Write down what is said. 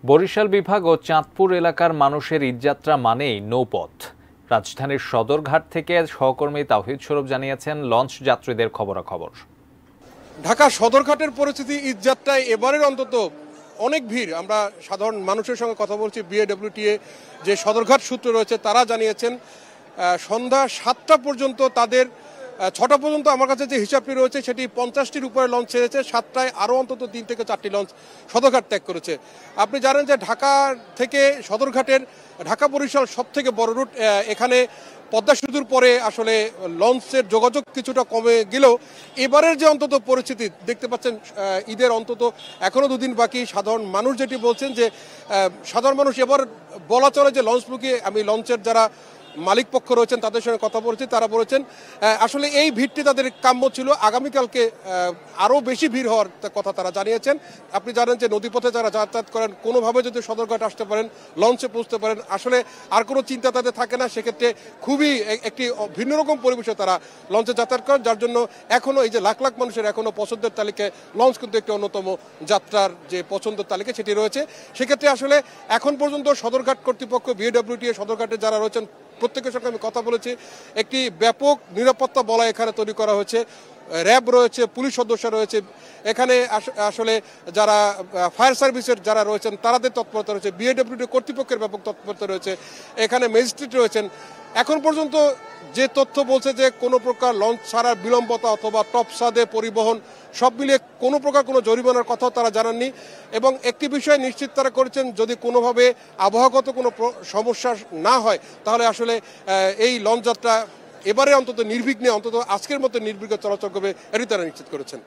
বরিশাল বিভাগ ও চাঁদপুর এলাকার মানুষের ঈদযাত্রা মানেই নৌপথ। রাজধানীর সদরঘাট থেকে সহকর্মী তাওহিদ সরব জানিয়েছেন লঞ্চ যাত্রীদের খবরাখবর। ঢাকা সদরঘাটের পরিস্থিতি ঈদযাত্রায় এবারের অন্তত অনেক ভিড়। আমরা সাধারণ মানুষের সঙ্গে কথা বলছি, বিএডব্লিউটিএ যে সদরঘাট সূত্র রয়েছে তারা জানিয়েছেন সন্ধ্যা 7টা পর্যন্ত তাদের 6টা পর্যন্ত আমার কাছে যে হিসাবটি রয়েছে সেটি 50টির উপরে লঞ্চ ছেড়েছে। 7টায় আরও অন্তত 3 থেকে 4টি লঞ্চ সদরঘাট ত্যাগ করেছে। আপনি জানেন যে ঢাকা থেকে সদরঘাটের ঢাকা বরিশাল সব থেকে বড় রুট। এখানে পদ্মা সেতুর পরে আসলে লঞ্চের যোগাযোগ কিছুটা কমে গেলেও এবারের যে অন্তত পরিস্থিতি দেখতে পাচ্ছেন, ঈদের অন্তত এখনও 2 দিন বাকি। সাধারণ মানুষ যেটি বলছেন যে সাধারণ মানুষ এবার বলা চলে যে লঞ্চমুখী। আমি লঞ্চের যারা মালিক পক্ষ রয়েছেন তাদের সঙ্গে কথা বলেছি, তারা বলেছেন আসলে এই ভিড়টি তাদের কাম্য ছিল। আগামীকালকে আরও বেশি ভিড় হওয়ার কথা তারা জানিয়েছেন। আপনি জানেন যে নদীপথে যারা যাতায়াত করেন কোনোভাবে যদি সদরঘাট আসতে পারেন, লঞ্চে পৌঁছতে পারেন, আসলে আর কোনো চিন্তা তাদের থাকে না। সেক্ষেত্রে খুবই একটি ভিন্ন রকম পরিবেশে তারা লঞ্চে যাতায়াত করেন, যার জন্য এখনও এই যে লাখ লাখ মানুষের এখনও পছন্দের তালিকায় লঞ্চ কিন্তু একটি অন্যতম যাত্রার যে পছন্দের তালিকা সেটি রয়েছে। সেক্ষেত্রে আসলে এখন পর্যন্ত সদরঘাট কর্তৃপক্ষ, বিএডব্লিউটিএ সদরঘাটে যারা রয়েছেন প্রত্যেকের সঙ্গে আমি কথা বলেছি। একটি ব্যাপক নিরাপত্তা বলয় এখানে তৈরি করা হয়েছে। র্যাব রয়েছে, পুলিশ সদস্য রয়েছে, এখানে আসলে যারা ফায়ার সার্ভিসের যারা রয়েছেন তাদের তৎপরতা রয়েছে, বিএডব্লিউডি কর্তৃপক্ষের ব্যাপক তৎপরতা রয়েছে, এখানে ম্যাজিস্ট্রেট রয়েছেন। এখন পর্যন্ত যে তথ্য বলছে যে কোনো প্রকার লঞ্চ ছাড়ার বিলম্বতা অথবা টপসাদে পরিবহন সব মিলিয়ে কোনো প্রকার কোনো জরিমানার কথাও তারা জানাননি। এবং একটি বিষয় নিশ্চিত তারা করেছেন, যদি কোনোভাবে আবহাওয়াগত কোনো সমস্যা না হয় তাহলে আসলে এই লঞ্চ যাত্রা এবারে অন্তত নির্বিঘ্নে, অন্তত আজকের মতো নির্বিঘ্নে চলাচল করবে, এটি তারা নিশ্চিত করেছেন।